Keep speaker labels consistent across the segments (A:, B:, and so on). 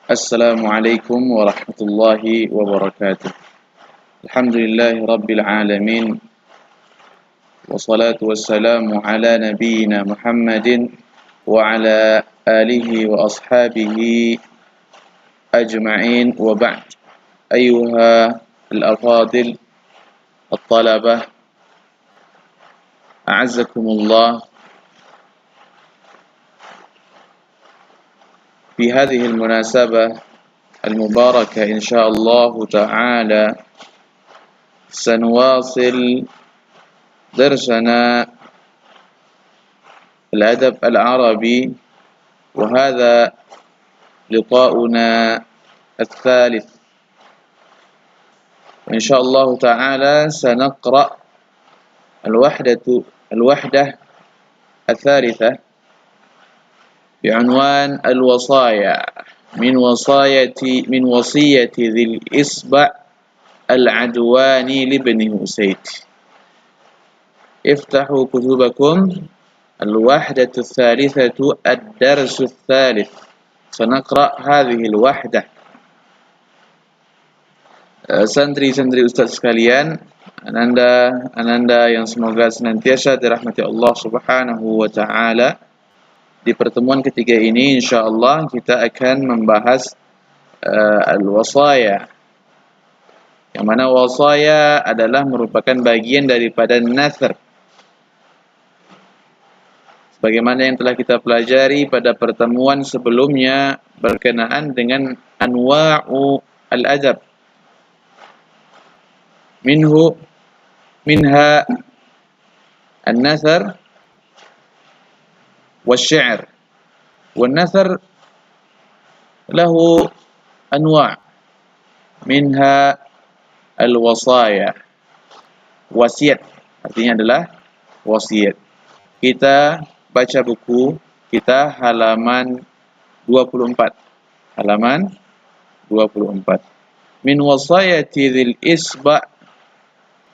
A: Assalamualaikum warahmatullahi wabarakatuh. Alhamdulillahi rabbil alamin. Wassalatu wassalamu ala nabiyyina Muhammadin wa ala alihi wa ashabihi ajma'in wa ba'd. Ayuha al-afadil al-talabah, a'azzakumullah. في هذه المناسبة المباركة إن شاء الله تعالى سنواصل درسنا الأدب العربي، وهذا لقاؤنا الثالث. إن شاء الله تعالى سنقرأ الوحدة الثالثة بعنوان الوصايا من وصية ذي الإصبع العدواني لابن أسيد. افتحوا كتبكم، الوحدة الثالثة الدرس الثالث. سنقرأ هذه الوحدة. Santri-santri Ustaz sekalian, ananda yang semoga senantiasa dirahmati Allah Subhanahu wa taala. Di pertemuan ketiga ini insyaallah kita akan membahas al-wasaya. Yang mana wasaya adalah merupakan bagian daripada nazar. Sebagaimana yang telah kita pelajari pada pertemuan sebelumnya berkenaan dengan anwa'u al-adab. Minha an-nazar والشعر. والنثر له أنواع منها الوصايا. Wasiat artinya adalah wasiat. Kita baca buku kita halaman 24. Halaman 24. Min wasayati dzil isba'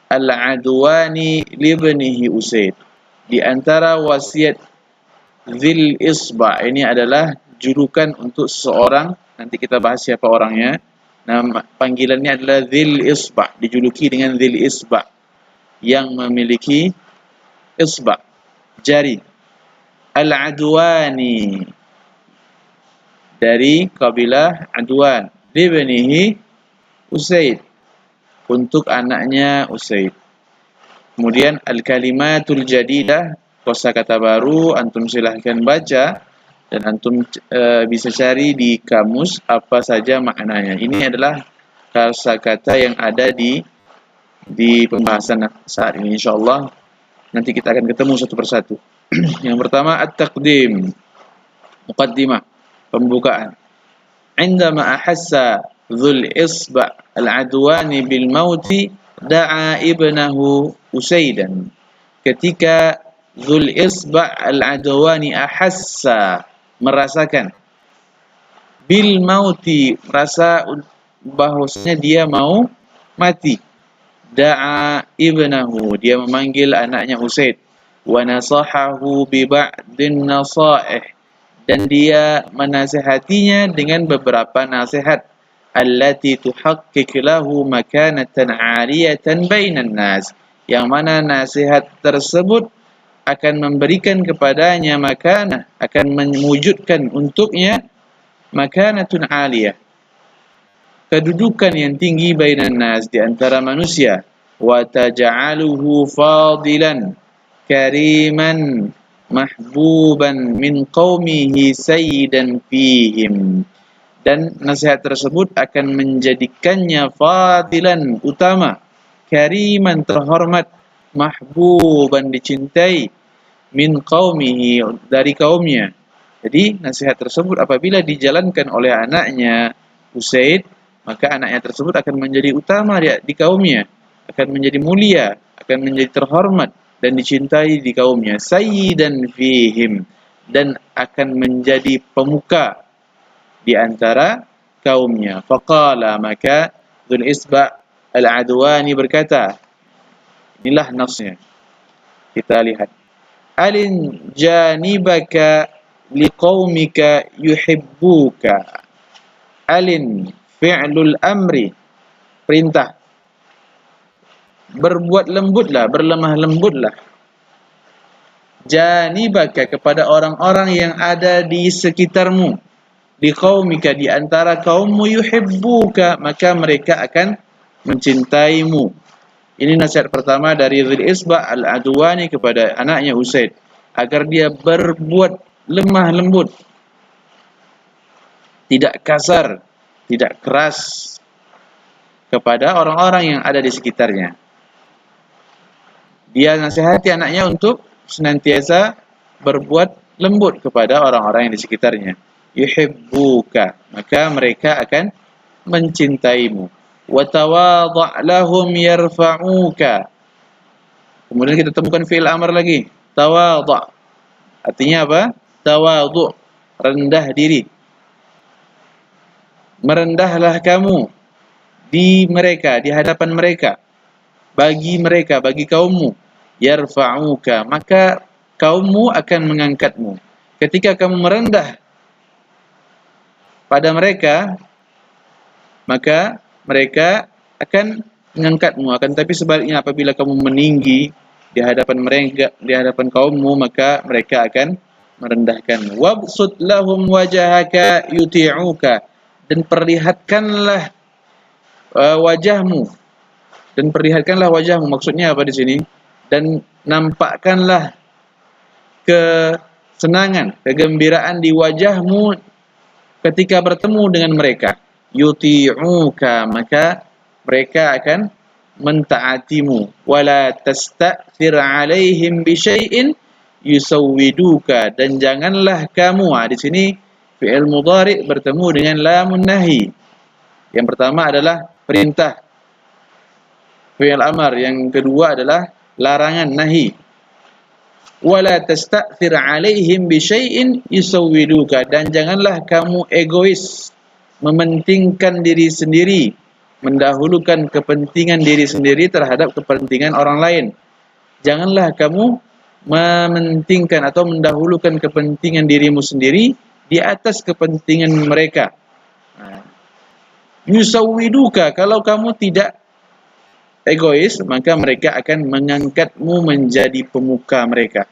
A: al-adwani libnihi Usaid. Di antara wasiat Dzil Isba' ini adalah julukan untuk seseorang. Nanti kita bahas siapa orangnya. Nama panggilannya adalah Dzil Isba', dijuluki dengan Dzil Isba', yang memiliki isba', jari. Al-Adwani, dari kabilah Adwan. Libnihi Usaid, untuk anaknya Usaid. Kemudian al-kalimatul jadidah, kosakata baru, antum silahkan baca dan antum bisa cari di kamus apa saja maknanya. Ini adalah kosakata yang ada di pembahasan saat ini. Insyaallah nanti kita akan ketemu satu persatu. Yang pertama at-taqdim, muqaddimah, pembukaan. Indama ahassa dzul isba' al-adwani bil mauti da'a ibnahu Usaidan. Ketika Dzul Isba' al-Adwani ahassa, merasakan, bil mauti, merasa bahwasanya dia mau mati. Da'a ibnahu, dia memanggil anaknya Usaid. Wa nasahahu bi ba'din nasaih, dan dia menasihatinya dengan beberapa nasihat. Allati tuhaqqiq lahu makanatan 'aliyatan bainan nas, yang mana nasihat tersebut akan memberikan kepadanya makanah, akan mewujudkan untuknya makanatun aliyah, kedudukan yang tinggi bainan nas, di antara manusia. Wa taj'aluhu fadilan kariman mahbuban min qaumihi sayyidan fihim, dan nasihat tersebut akan menjadikannya fadilan, utama, kariman, terhormat, mahbuban, dicintai, min qaumihi, dari kaumnya. Jadi nasihat tersebut apabila dijalankan oleh anaknya Usaid, maka anaknya tersebut akan menjadi utama di kaumnya, akan menjadi mulia, akan menjadi terhormat dan dicintai di kaumnya. Sayyidan fihim, dan akan menjadi pemuka di antara kaumnya. Faqala, maka Dzul Isba' al-Adwani berkata, inilah nasnya. Kita lihat. Alin janibaka liqaumika yuhibbuka. Alin fi'lul amri, perintah. Berbuat lembutlah, berlemah lembutlah. Janibaka, kepada orang-orang yang ada di sekitarmu. Di qaumika, di antara kaummu, yuhibbuka, maka mereka akan mencintaimu. Ini nasihat pertama dari Dzul Isba' Al-Adwani kepada anaknya Usaid, agar dia berbuat lemah lembut, tidak kasar, tidak keras kepada orang-orang yang ada di sekitarnya. Dia nasihati anaknya untuk senantiasa berbuat lembut kepada orang-orang yang di sekitarnya. Yuhibbuka, maka mereka akan mencintaimu. Wa tawadha' lahum yarfa'uka. Kemudian kita temukan fi'il amr lagi, tawadha'. Artinya apa? Tawadhu', rendah diri. Merendahlah kamu di mereka, di hadapan mereka, bagi mereka, bagi kaummu. Yarfa'uka, maka kaummu akan mengangkatmu. Ketika kamu merendah pada mereka, maka mereka akan mengangkatmu. Akan tapi sebaliknya, apabila kamu meninggi di hadapan mereka, di hadapan kaummu, maka mereka akan merendahkanmu. Wabsut lahum wajhaka yuti'uka, dan perlihatkanlah wajahmu, dan perlihatkanlah wajahmu. Maksudnya apa di sini? Dan nampakkanlah kesenangan, kegembiraan di wajahmu ketika bertemu dengan mereka. Yuti'uka, maka mereka akan mentaatimu. Wala tasta'thir 'alaihim bi syai'in yusawwiduka, dan janganlah kamu, di sini fi'il mudhari' bertemu dengan lamun nahi. Yang pertama adalah perintah, fi'il amr, yang kedua adalah larangan, nahi. Wala tasta'thir 'alaihim bi syai'in yusawwiduka, dan janganlah kamu egois, mementingkan diri sendiri, mendahulukan kepentingan diri sendiri terhadap kepentingan orang lain. Janganlah kamu mementingkan atau mendahulukan kepentingan dirimu sendiri di atas kepentingan mereka. Yusawwiduka, kalau kamu tidak egois, maka mereka akan mengangkatmu menjadi pemuka mereka.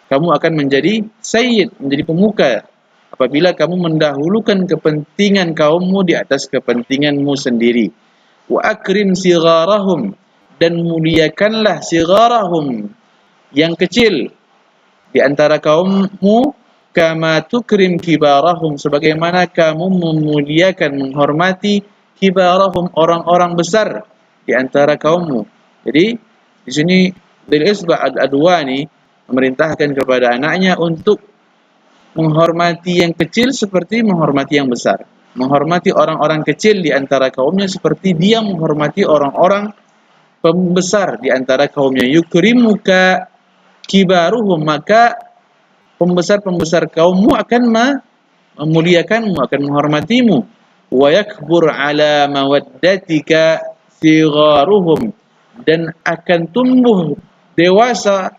A: Kamu akan menjadi sayyid, menjadi pemuka, apabila kamu mendahulukan kepentingan kaummu di atas kepentinganmu sendiri. Wa akrim sigharahum, dan muliakanlah sigharahum, yang kecil di antara kaummu, kama tukrim kibarahum, sebagaimana kamu memuliakan, menghormati kibarahum, orang-orang besar di antara kaummu. Jadi di sini Dzul Isba' Al-Adwani memerintahkan kepada anaknya untuk menghormati yang kecil seperti menghormati yang besar, menghormati orang-orang kecil di antara kaumnya seperti dia menghormati orang-orang pembesar di antara kaumnya. Yukrimuka kibaruhum, maka pembesar-pembesar kaummu akan memuliakanmu, akan menghormatimu. Wa yakbur ala mawaddatika sigharuhum, dan akan tumbuh dewasa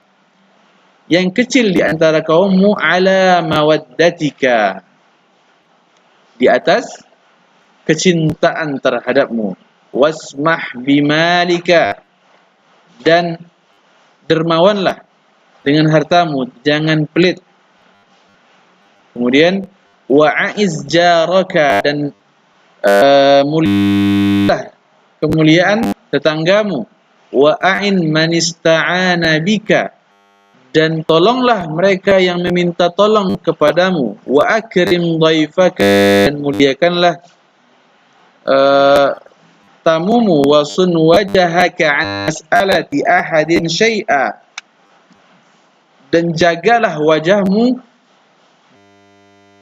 A: yang kecil di antara kaummu, ala mawaddatika, di atas kecintaan terhadapmu. Wasmah bimalika, dan dermawanlah dengan hartamu, jangan pelit. Kemudian wa'aiz jaraka, dan mulialah kemuliaan tetanggamu. Wa'ain man ista'ana bika, dan tolonglah mereka yang meminta tolong kepadamu. Wa akrim dhaifaka, dan muliakanlah tamumu. Wa sun wajhaka an mas'alati ahadin syai'a, dan jagalah wajahmu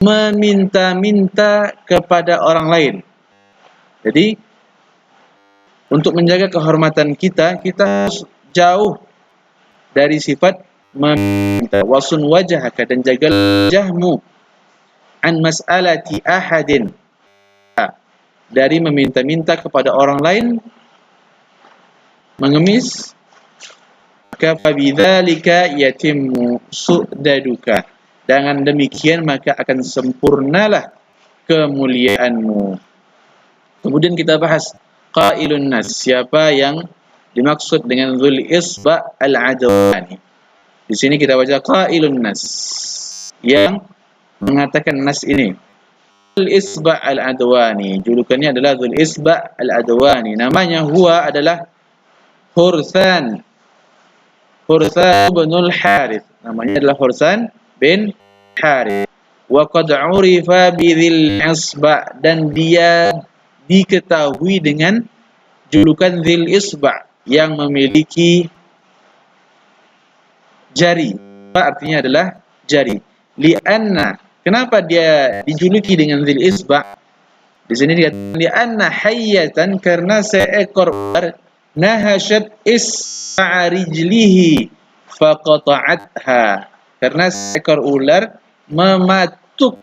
A: meminta-minta kepada orang lain. Jadi untuk menjaga kehormatan kita, kita harus jauh dari sifat meminta. Wasun wajhaka, dan jaga wajahmu, an mas'alati ahadin, dari meminta-minta kepada orang lain, mengemis. Maka fabidzalika yatimmu su'daduka, dengan demikian maka akan sempurnalah kemuliaanmu. Kemudian kita bahas qailun nas, siapa yang dimaksud dengan Dzul Isba' al-Adwani. Di sini kita baca qailun nas, yang mengatakan nas ini. Dzul Isba' al-Adwani, julukannya adalah Dzul Isba' al-Adwani. Namanya huwa adalah Hursan bin al-Harith. Namanya adalah Hursan bin Harith. Wa qad 'urifa bi Dzil Isba', dan dia diketahui dengan julukan Dzil Isba', yang memiliki jari. Artinya adalah jari. Lianna, kenapa dia dijuluki dengan Dzil Isba'? Di sini dikatakan lianna hayyatan, karena seekor ular nahashat isba'a rijlihi faqata'atha, karena seekor ular mematuk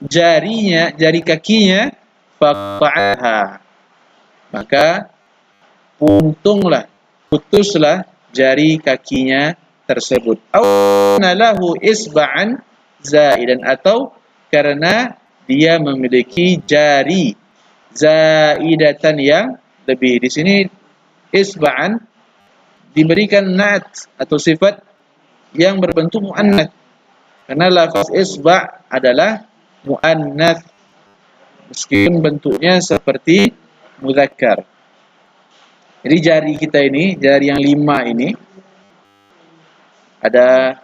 A: jarinya, jari kakinya, faqata'atha, maka putuslah jari kakinya tersebut. Aw lahu isba'an zaidan, atau karena dia memiliki jari zaidatan yang lebih. Di sini isba'an diberikan na'at atau sifat yang berbentuk muannats, karena lafaz isba' adalah muannats meskipun bentuknya seperti mudzakkar. Jadi jari kita ini, jari yang 5 ini, ada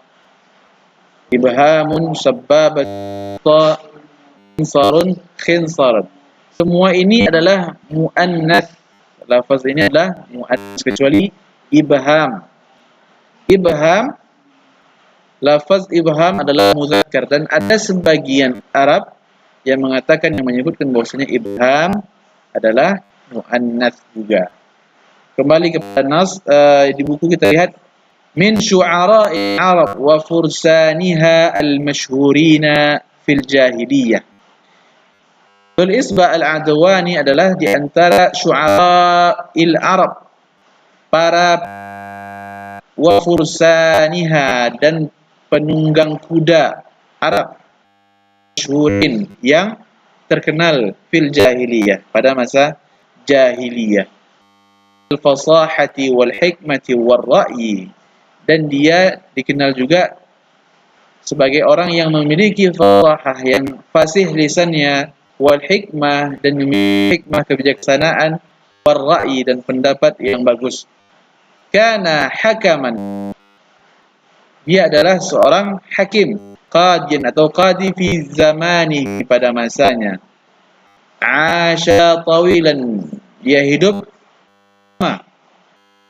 A: ibhamun, sabbabatun, khinsarun, khinsarun. Semua ini adalah muannats. Lafaz ini adalah muannats kecuali ibham. Ibham, lafaz ibham adalah mudzakkar, dan ada sebagian Arab yang mengatakan, yang menyebutkan bahwasanya ibham adalah muannats juga. Kembali kepada nas, di buku kita lihat min syu'ara'i Arab wa fursaniha al-mashhurina fil jahiliyah. Dzul Isba' al-Adwani adalah di antara syu'ara'il Arab, para wa fursaniha, dan penunggang kuda Arab, masyhurin, yang terkenal fil jahiliyah, pada masa jahiliyah, al-fasahati wal hikmati wal ra'yi, dan dia dikenal juga sebagai orang yang memiliki fasahah, yang fasih lisannya, wal hikmah, dan memiliki hikmah, kebijaksanaan, wal ra'yi, dan pendapat yang bagus. Kana hakaman, dia adalah seorang hakim, qadiyan atau qadi fi zamani, pada masanya. Asha tawilan, dia hidup lama,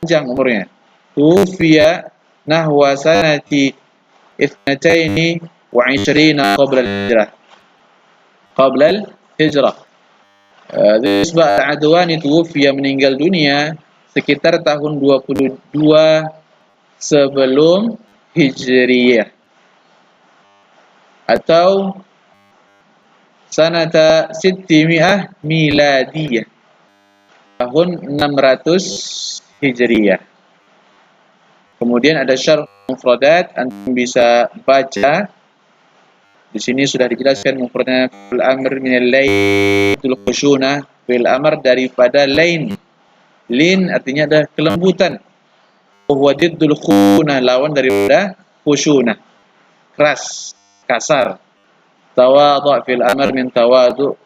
A: panjang umurnya. Tufiya nahwa sanati 22 qabla al-hijrah. Qabla al-hijrah. Dzul Isba' al-Adwani tufiya, meninggal dunia sekitar tahun 22 sebelum Hijriyah, atau sanata 600 miladiyah, tahun 600 Hijriyah. Kemudian ada syarh mufradat, antum bisa baca. Di sini sudah dijelaskan mufradnya fil amr min al-lain tul khusyunah, fil amr daripada lain. Lin artinya adalah kelembutan. Huwa diddul khusyunah, lawan daripada khusyunah, keras, kasar. Tawadhu' fil amr min tawadhu'.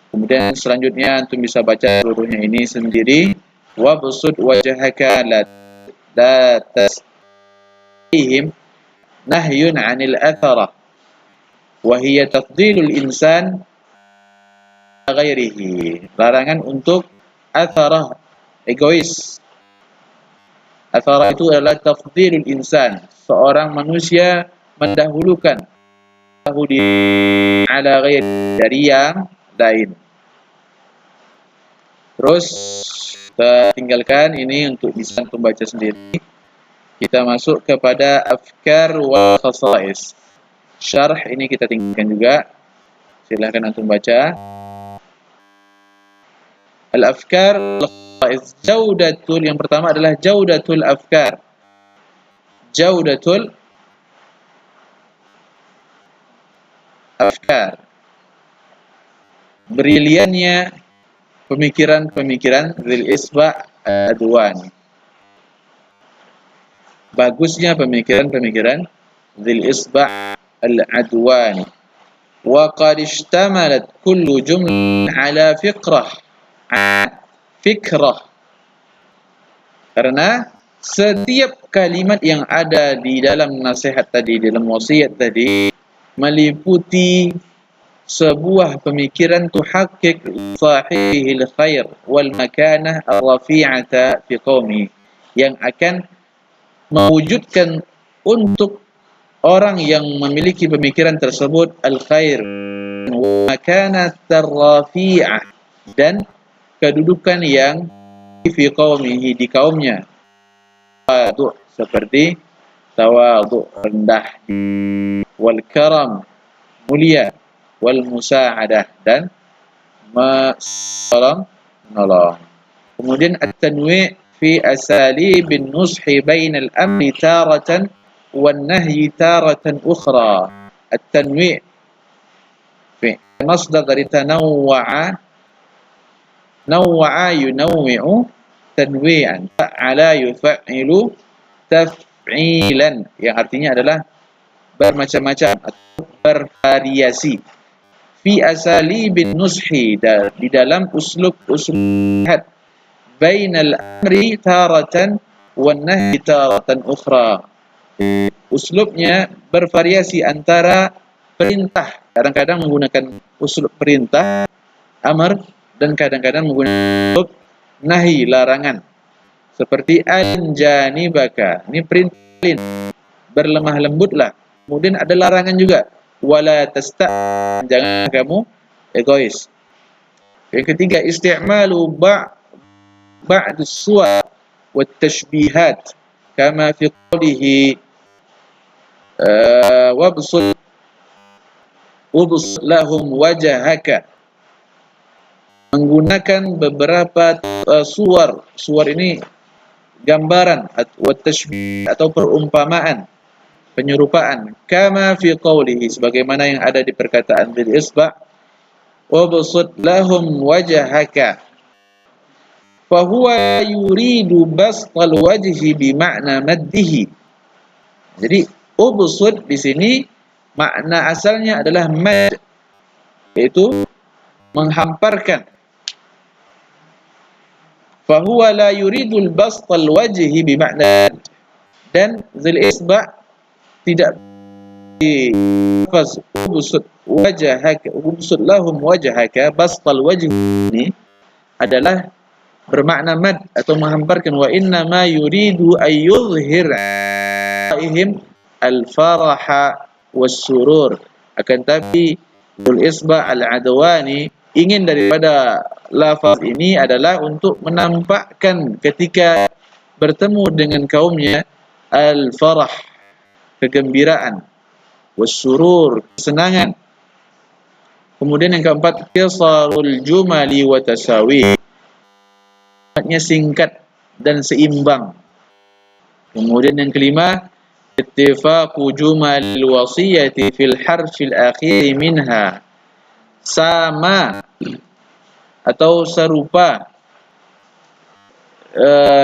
A: Kemudian selanjutnya antum bisa baca seluruhnya ini sendiri. Wabsud wajhaka la tasihim nahyun 'anil athara wa hiya tafdilul insan ghairihi. Larangan untuk atharah, egois. Athara itu adalah tafdilul insan, seorang manusia mendahulukan ala ghair, dari yang lain. Terus kita tinggalkan ini untuk bisa membaca sendiri. Kita masuk kepada afkar wa khasais. Syarh ini kita tinggalkan juga. Silahkan antum baca. Al-afkar jaudatul, yang pertama adalah jaudatul afkar. Jaudatul afkar. briliannya pemikiran-pemikiran Dzil Isba' Adwani. Bagusnya pemikiran-pemikiran Dzil Isba' Al-Adwani. Wa qad ishtamalat kullu jumlah ala fikrah. Karena setiap kalimat yang ada di dalam nasihat tadi, dalam wasiat tadi, meliputi sebuah pemikiran tuhaqqiq sahibihil khair wal makanah ar-rafi'ata fi qaumi, yang akan mewujudkan untuk orang yang memiliki pemikiran tersebut al-khair wal makanah ar-rafi'ah, dan kedudukan yang fi qaumihi, di kaumnya, seperti tawadhu, rendah, wal karam, mulia, wal musa'adah, dan menolong. Kemudian at-tanwi' fi asalibin nushi bainal amri taratan wan nahyi taratan ukhra. At-tanwi' fi masdar dari tanawwa'a, nawwa'a yunawwi'u tanwi'an, fa'ala yuf'ilu taf'ilan, yang artinya adalah bermacam-macam atau bervariasi. Fi asalibin nushi, di dalam uslub-uslub nasihat, bainal amri taratan wan nahyi taratan ukhra. Uslubnya bervariasi antara perintah, kadang-kadang menggunakan uslub perintah amr, dan kadang-kadang menggunakan uslub nahi, larangan. Seperti anjanibaka, ini perintah, berlemah lembutlah. Kemudian ada larangan juga, wala jangan kamu egois. Yang ketiga, isti'malu ba'd as-suwar wat tashbihat, kama fi qawlihi wabsut lahum wajhaka. Menggunakan beberapa suar ini gambaran, atau tashbih atau perumpamaan, penyerupaan, kama fi qawlihi, sebagaimana yang ada di perkataan Dzil Isba', wabsut lahum wajhaka, fa huwa yuridu bastal wajhi bi ma'na maddihi. Jadi ubsut di sini makna asalnya adalah mad, yaitu menghamparkan. Fahuwa la yuridul bastal wajhi bima'na, dan Dzil Isba' tidak lafaz ubsut wajhaka, ubsut lahum wajhaka, bastal wajhi ini adalah bermakna mad atau menghamparkan. Wa inna ma yuridu ayyuzhir alaihim al-faraha was-surur. Akan tapi Dzil Isba' Al-Adwani ingin daripada lafaz ini adalah untuk menampakkan ketika bertemu dengan kaumnya al-farah, kegembiraan, was-surur, kesenangan. Kemudian yang keempat, qisarul jumali wa tasawi, maknanya singkat dan seimbang. Kemudian yang kelima, ittifaqu jumalil wasiyati fil harfil akhir minha, sama atau serupa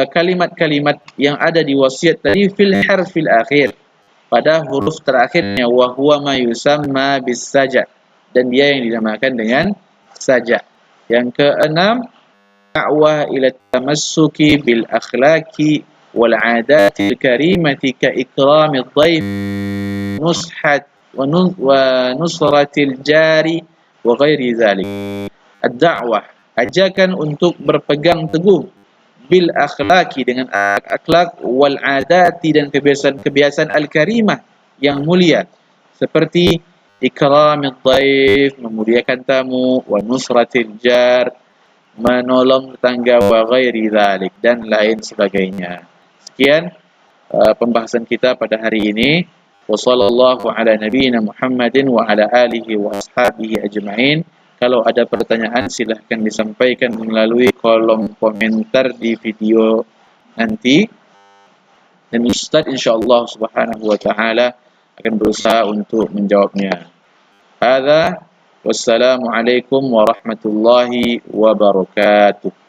A: kalimat-kalimat yang ada di wasiat tadi fil harfil akhir, pada huruf terakhirnya, wa huwa ma yusamma bis saja, dan dia yang dinamakan dengan saja. Yang keenam, da'wah ila tamassuki bil akhlaqi wal 'adati al karimati ka ikramid dhaif, nushat wa nusratil jari wa ghairi dzalik. Ad-da'wah, ajakan untuk berpegang teguh, bil akhlaqi, dengan akhlak, wal 'adati, dan kebiasaan al-karimah, yang mulia, seperti ikramid dhaif, memuliakan tamu, wa nusratil jar, menolong tetangga, wa ghairi dzalik, dan lain sebagainya. Sekian pembahasan kita pada hari ini. Wassallallahu ala nabiyyina Muhammadin wa ala alihi wa ashabihi ajma'in. Kalau ada pertanyaan silahkan disampaikan melalui kolom komentar di video nanti, dan Ustaz insyaallah subhanahu wa ta'ala akan berusaha untuk menjawabnya. Hadza Wassalamualaikum warahmatullahi wabarakatuh.